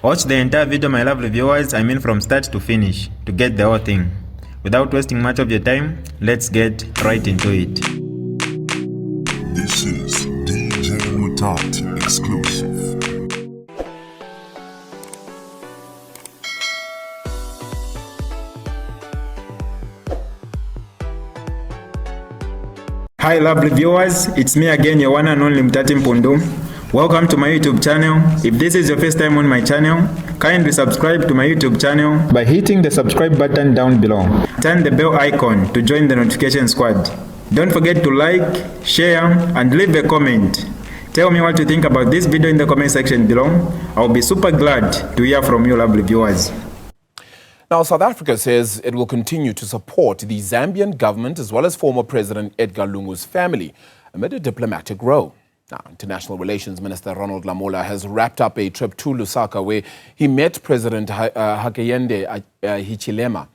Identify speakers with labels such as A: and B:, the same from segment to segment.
A: Watch the entire video, my lovely viewers, from start to finish, to get the whole thing. Without wasting much of your time, let's get right into it.
B: This is DJ Mutati exclusive.
A: Hi lovely viewers, it's me again, your one and only Mutati Mpundu. Welcome to my YouTube channel. If this is your first time on my channel, kindly subscribe to my YouTube channel by hitting the subscribe button down below. Turn the bell icon to join the notification squad. Don't forget to like, share, and leave a comment. Tell me what you think about this video in the comment section below. I'll be super glad to hear from you lovely viewers.
C: Now, South Africa says it will continue to support the Zambian government as well as former President Edgar Lungu's family amid a diplomatic row. Now, International Relations Minister Ronald Lamola has wrapped up a trip to Lusaka where he met President Hakainde Hichilema.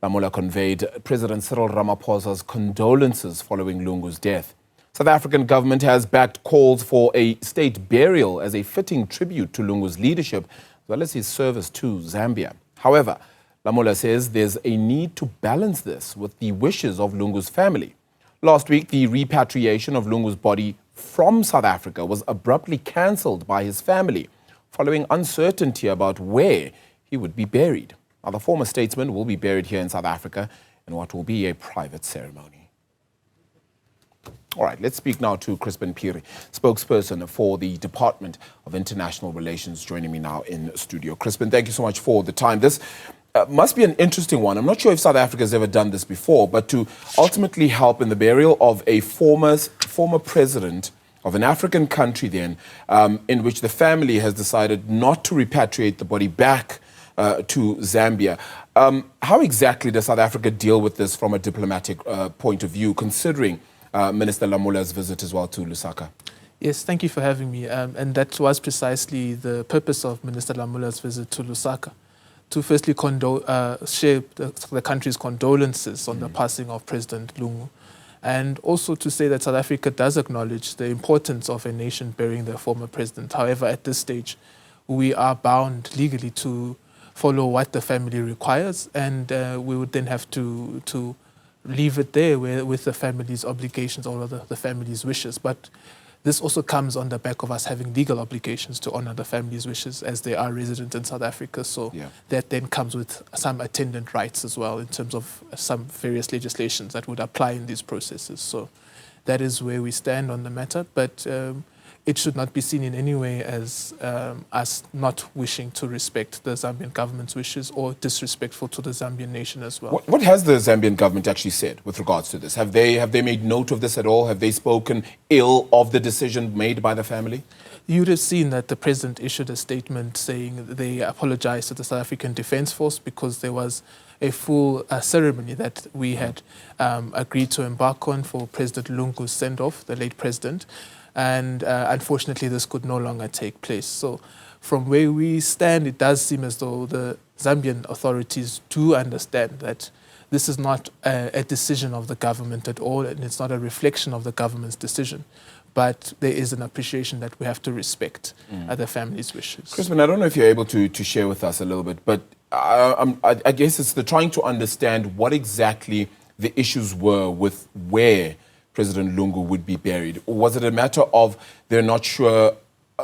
C: Lamola conveyed President Cyril Ramaphosa's condolences following Lungu's death. South African government has backed calls for a state burial as a fitting tribute to Lungu's leadership as well as his service to Zambia. However, Lamola says there's a need to balance this with the wishes of Lungu's family. Last week, the repatriation of Lungu's body from South Africa was abruptly cancelled by his family following uncertainty about where he would be buried. Now, the former statesman will be buried here in South Africa in what will be a private ceremony. All right, let's speak now to Crispin Phiri, spokesperson for the Department of International Relations, joining me now in studio. Crispin, thank you so much for the time. This must be an interesting one. I'm not sure if South Africa has ever done this before, but to ultimately help in the burial of a former president of an African country then, in which the family has decided not to repatriate the body back to Zambia. How exactly does South Africa deal with this from a diplomatic point of view, considering Minister Lamola's visit as well to Lusaka?
D: Yes, thank you for having me. And that was precisely the purpose of Minister Lamola's visit to Lusaka, to firstly share the country's condolences on the passing of President Lungu, and also to say that South Africa does acknowledge the importance of a nation burying their former president. However, at this stage, we are bound legally to follow what the family requires, and we would then have to leave it there with the family's obligations or the family's wishes. But this also comes on the back of us having legal obligations to honor the family's wishes as they are resident in South Africa. So that then comes with some attendant rights as well in terms of some various legislations that would apply in these processes. So that is where we stand on the matter. But it should not be seen in any way as us not wishing to respect the Zambian government's wishes or disrespectful to the Zambian nation as well.
C: What has the Zambian government actually said with regards to this? Have they made note of this at all? Have they spoken ill of the decision made by the family?
D: You'd have seen that the president issued a statement saying they apologized to the South African Defence Force because there was a full ceremony that we had agreed to embark on for President Lungu's send-off, the late president. And unfortunately, this could no longer take place. So from where we stand, it does seem as though the Zambian authorities do understand that this is not a decision of the government at all, and it's not a reflection of the government's decision. But there is an appreciation that we have to respect the family's wishes.
C: Crispin, I don't know if you're able to share with us a little bit, but I guess it's trying to understand what exactly the issues were with where President Lungu would be buried. Or was it a matter of they're not sure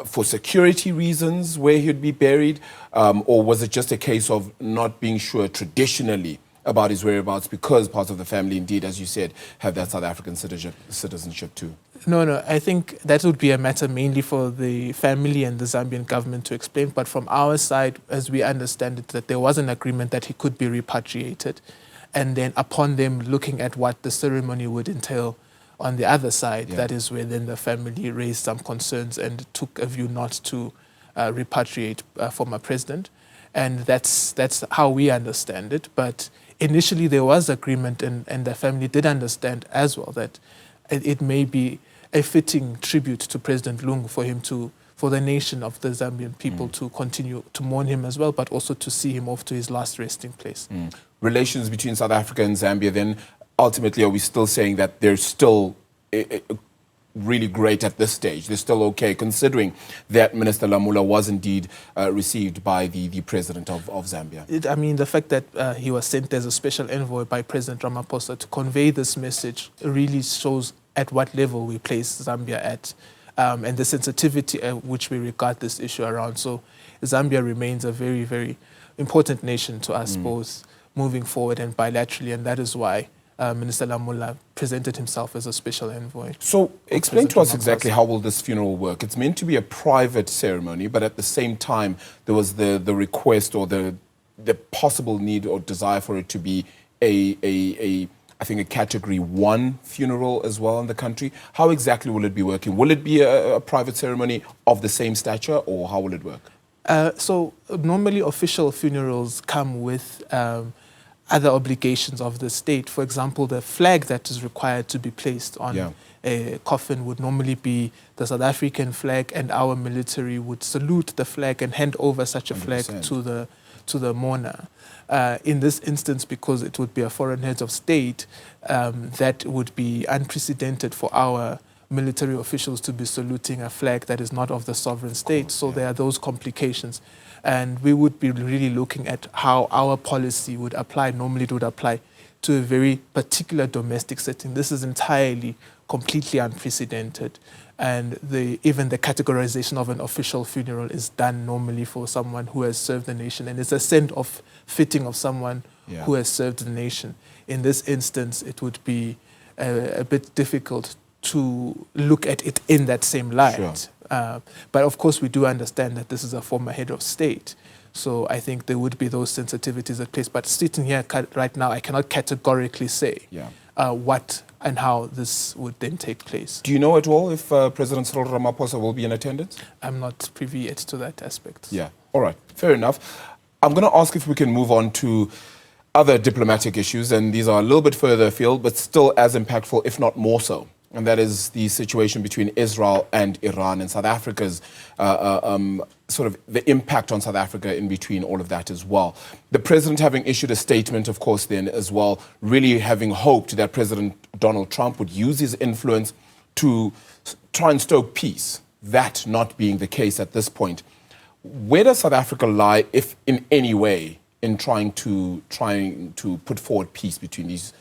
C: for security reasons where he'd be buried? Or was it just a case of not being sure traditionally about his whereabouts because parts of the family, indeed, as you said, have that South African citizenship too?
D: No, I think that would be a matter mainly for the family and the Zambian government to explain. But from our side, as we understand it, that there was an agreement that he could be repatriated. And then upon them looking at what the ceremony would entail, on the other side, that is where then the family raised some concerns and took a view not to repatriate former president. And that's how we understand it. But initially there was agreement and the family did understand as well that it may be a fitting tribute to President Lungu for the nation of the Zambian people to continue to mourn him as well, but also to see him off to his last resting place.
C: Relations between South Africa and Zambia then, ultimately, are we still saying that there's still really great at this stage. They're still okay, considering that Minister Lamula was indeed received by the president of Zambia.
D: I mean, the fact that he was sent as a special envoy by President Ramaphosa to convey this message really shows at what level we place Zambia at, and the sensitivity at which we regard this issue around. So Zambia remains a very, very important nation to us, both moving forward and bilaterally, and that is why Minister Lamula presented himself as a special envoy.
C: So explain to us exactly how will this funeral work. It's meant to be a private ceremony, but at the same time, there was the request or the possible need or desire for it to be I think a category 1 funeral as well in the country. How exactly will it be working? Will it be a private ceremony of the same stature, or how will it work?
D: So normally official funerals come with other obligations of the state. For example, the flag that is required to be placed on a coffin would normally be the South African flag, and our military would salute the flag and hand over such a
C: 100%.
D: flag to the mourner. In this instance, because it would be a foreign head of state, that would be unprecedented for our military officials to be saluting a flag that is not of the sovereign state. So there are those complications. And we would be really looking at how our policy would apply. Normally it would apply to a very particular domestic setting. This is entirely, completely unprecedented. And even the categorization of an official funeral is done normally for someone who has served the nation. And it's a send-off fitting of someone who has served the nation. In this instance, it would be a bit difficult to look at it in that same light. Sure. But of course, we do understand that this is a former head of state. So I think there would be those sensitivities at place. But sitting here right now, I cannot categorically say what and how this would then take place.
C: Do you know at all if President Cyril Ramaphosa will be in attendance?
D: I'm not privy yet to that aspect.
C: Yeah, all right, fair enough. I'm going to ask if we can move on to other diplomatic issues, and these are a little bit further afield, but still as impactful, if not more so. And that is the situation between Israel and Iran, and South Africa's sort of the impact on South Africa in between all of that as well. The president having issued a statement, of course, then as well, really having hoped that President Donald Trump would use his influence to try and stoke peace. That not being the case at this point. Where does South Africa lie, if in any way, in trying to put forward peace between these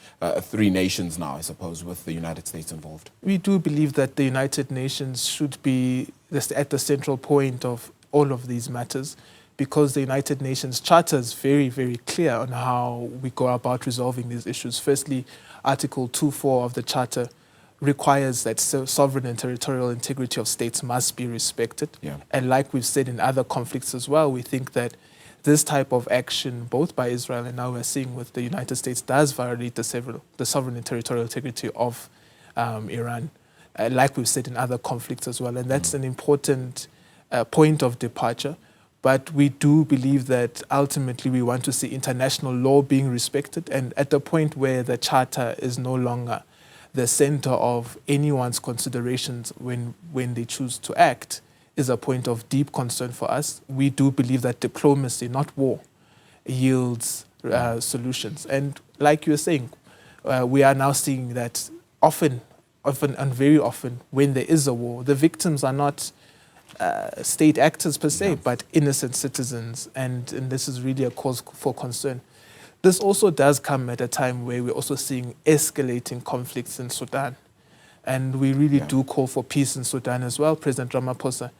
C: three nations now, I suppose, with the United States involved?
D: We do believe that the United Nations should be at the central point of all of these matters, because the United Nations Charter is very, very clear on how we go about resolving these issues. Firstly, Article 2.4 of the Charter requires that sovereign and territorial integrity of states must be respected. Yeah. And like we've said in other conflicts as well, we think that this type of action, both by Israel and now we're seeing with the United States, does violate the sovereign and territorial integrity of Iran, like we've said in other conflicts as well. And that's an important point of departure. But we do believe that ultimately we want to see international law being respected. And at the point where the Charter is no longer the center of anyone's considerations when they choose to act, is a point of deep concern for us. We do believe that diplomacy, not war, yields solutions. And like you were saying, we are now seeing that often and very often when there is a war, the victims are not state actors per se, but innocent citizens. And this is really a cause for concern. This also does come at a time where we're also seeing escalating conflicts in Sudan. And we really do call for peace in Sudan as well. President Ramaphosa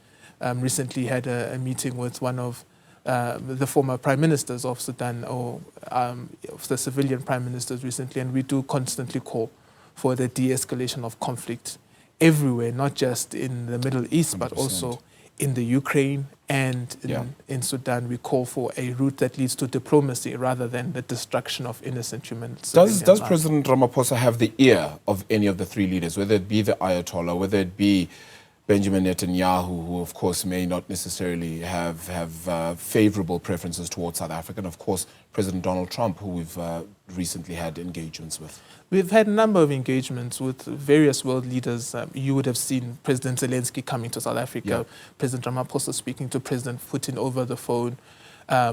D: recently had a meeting with one of the former prime ministers of Sudan, or of the civilian prime ministers recently, and we do constantly call for the de-escalation of conflict everywhere, not just in the Middle East, 100%. But also in the Ukraine and in Sudan. We call for a route that leads to diplomacy rather than the destruction of innocent human civilians.
C: Does President Ramaphosa have the ear of any of the three leaders, whether it be the Ayatollah, whether it be Benjamin Netanyahu, who of course may not necessarily have favorable preferences towards South Africa, and of course President Donald Trump, who we've recently had engagements with?
D: We've had a number of engagements with various world leaders. You would have seen President Zelensky coming to South Africa, President Ramaphosa speaking to President Putin over the phone.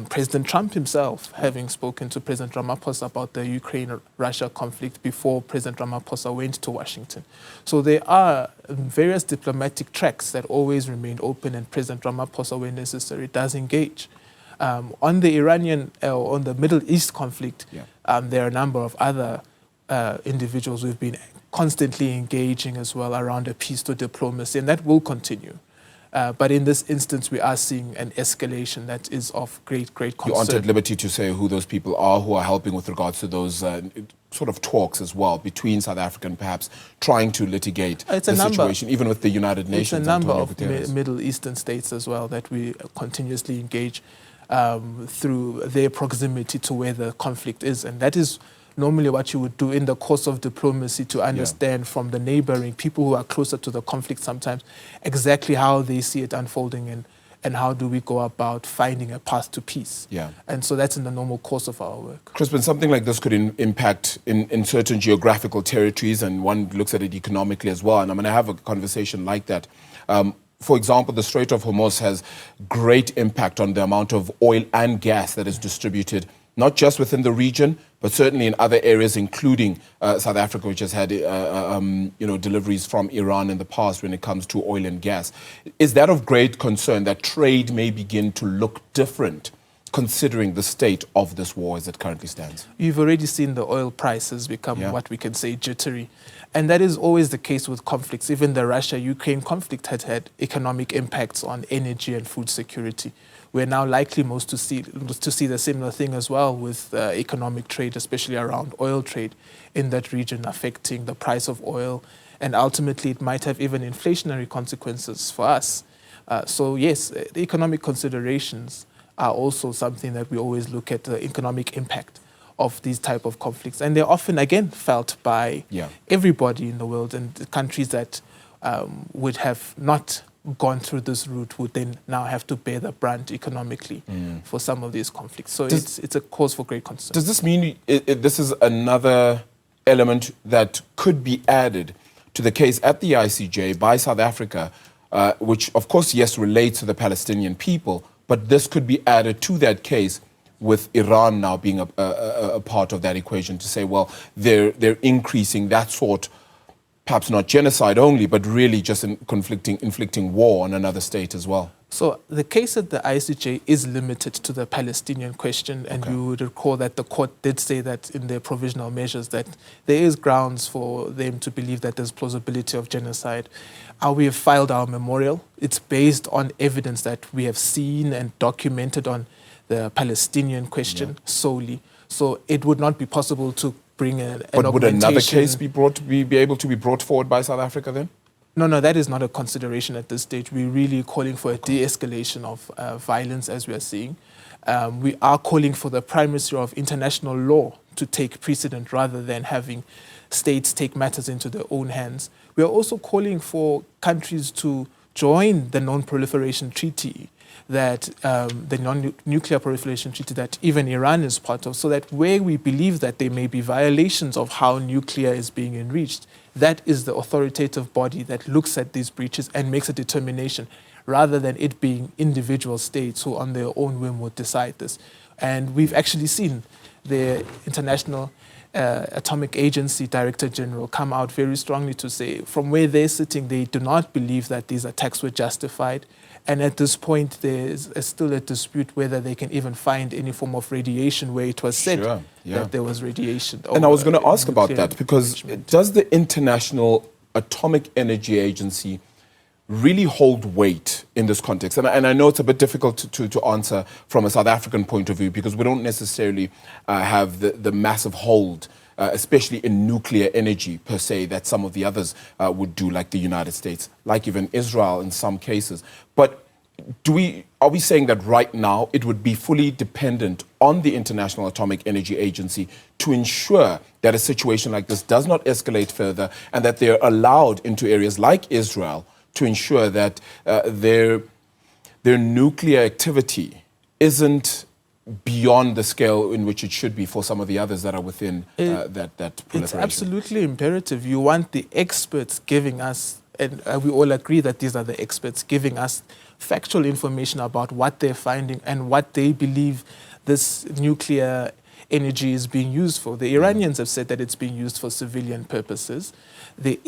D: President Trump himself having spoken to President Ramaphosa about the Ukraine-Russia conflict before President Ramaphosa went to Washington. So there are various diplomatic tracks that always remain open, and President Ramaphosa, when necessary, does engage. On the on the Middle East conflict, there are a number of other individuals who've been constantly engaging as well around a peace to diplomacy, and that will continue. But in this instance, we are seeing an escalation that is of great concern.
C: You aren't at liberty to say who those people are who are helping with regards to those sort of talks as well between South Africa and perhaps trying to litigate the situation, even with the United Nations.
D: It's a number of Middle Eastern states as well that we continuously engage through their proximity to where the conflict is. And that is normally what you would do in the course of diplomacy, to understand from the neighboring people who are closer to the conflict sometimes exactly how they see it unfolding, and how do we go about finding a path to peace. And so that's in the normal course of our work.
C: Crispin, something like this could impact in certain geographical territories, and one looks at it economically as well. And I'm going to have a conversation like that. For example, the Strait of Hormuz has great impact on the amount of oil and gas that is distributed, not just within the region, but certainly in other areas, including South Africa, which has had deliveries from Iran in the past when it comes to oil and gas. Is that of great concern that trade may begin to look different, considering the state of this war as it currently stands?
D: You've already seen the oil prices become what we can say jittery. And that is always the case with conflicts. Even the Russia-Ukraine conflict had economic impacts on energy and food security. We're now likely to see the similar thing as well with economic trade, especially around oil trade in that region, affecting the price of oil. And ultimately, it might have even inflationary consequences for us. So yes, the economic considerations are also something that we always look at, the economic impact of these type of conflicts. And they're often, again, felt by everybody in the world, and the countries that would have not gone through this route would then now have to bear the brunt economically for some of these conflicts. So it's a cause for great concern.
C: Does this mean this is another element that could be added to the case at the ICJ by South Africa, which, of course, yes, relates to the Palestinian people, but this could be added to that case with Iran now being a part of that equation, to say, well, they're increasing that sort, perhaps not genocide only, but really just inflicting war on another state as well?
D: So the case at the ICJ is limited to the Palestinian question, and you would recall that the court did say that in their provisional measures that there is grounds for them to believe that there's plausibility of genocide. We have filed our memorial. It's based on evidence that we have seen and documented on the Palestinian question solely. So it would not be possible to bring an
C: But would another case be able to be brought forward by South Africa then?
D: No, that is not a consideration at this stage. We're really calling for a de-escalation of violence, as we are seeing. We are calling for the primacy of international law to take precedent rather than having states take matters into their own hands. We are also calling for countries to join the non-proliferation treaty, that the non-nuclear proliferation treaty that even Iran is part of, so that where we believe that there may be violations of how nuclear is being enriched, that is the authoritative body that looks at these breaches and makes a determination, rather than it being individual states who on their own whim would decide this. And we've actually seen the International Atomic Agency Director General come out very strongly to say from where they're sitting, they do not believe that these attacks were justified. And at this point, there's still a dispute whether they can even find any form of radiation where it was said that there was radiation.
C: And I was going to ask about that, because does the International Atomic Energy Agency really hold weight in this context? And I know it's a bit difficult to answer from a South African point of view, because we don't necessarily have the massive hold, especially in nuclear energy per se, that some of the others would do, like the United States, like even Israel in some cases. But are we saying that right now it would be fully dependent on the International Atomic Energy Agency to ensure that a situation like this does not escalate further, and that they're allowed into areas like Israel to ensure that their nuclear activity isn't beyond the scale in which it should be for some of the others that are within that proliferation?
D: It's absolutely imperative. You want the experts giving us and we all agree that these are the experts giving us factual information about what they're finding and what they believe this nuclear energy is being used for. The Iranians have said that it's being used for civilian purposes. The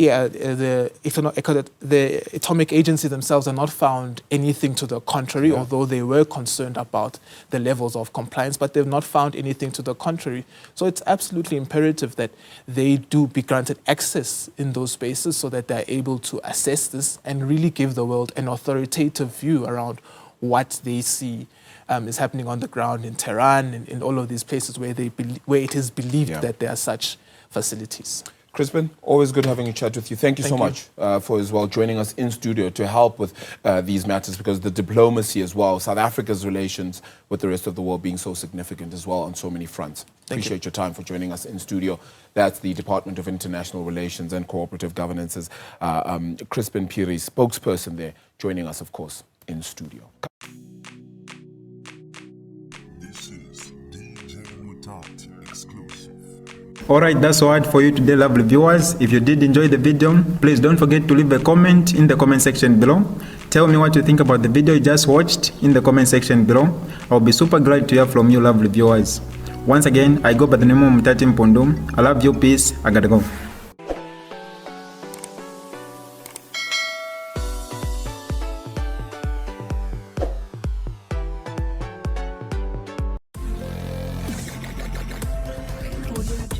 D: atomic agency themselves have not found anything to the contrary, although they were concerned about the levels of compliance, but they've not found anything to the contrary. So it's absolutely imperative that they do be granted access in those spaces so that they're able to assess this and really give the world an authoritative view around what they see is happening on the ground in Tehran and in all of these places where it is believed that there are such facilities.
C: Crispin, always good having a chat with you. Thank you so much for as well joining us in studio to help with these matters, because the diplomacy as well, South Africa's relations with the rest of the world being so significant as well on so many fronts. Appreciate your time for joining us in studio. That's the Department of International Relations and Cooperative Governance's Crispin Phiri, spokesperson there, joining us, of course, in studio.
B: Mutati exclusive.
A: Alright, that's all for you today, lovely viewers. If you did enjoy the video, please don't forget to leave a comment in the comment section below. Tell me what you think about the video you just watched in the comment section below. I'll be super glad to hear from you, lovely viewers. Once again, I go by the name of Mutati Mpundu. I love you, peace, I gotta go.
E: Audio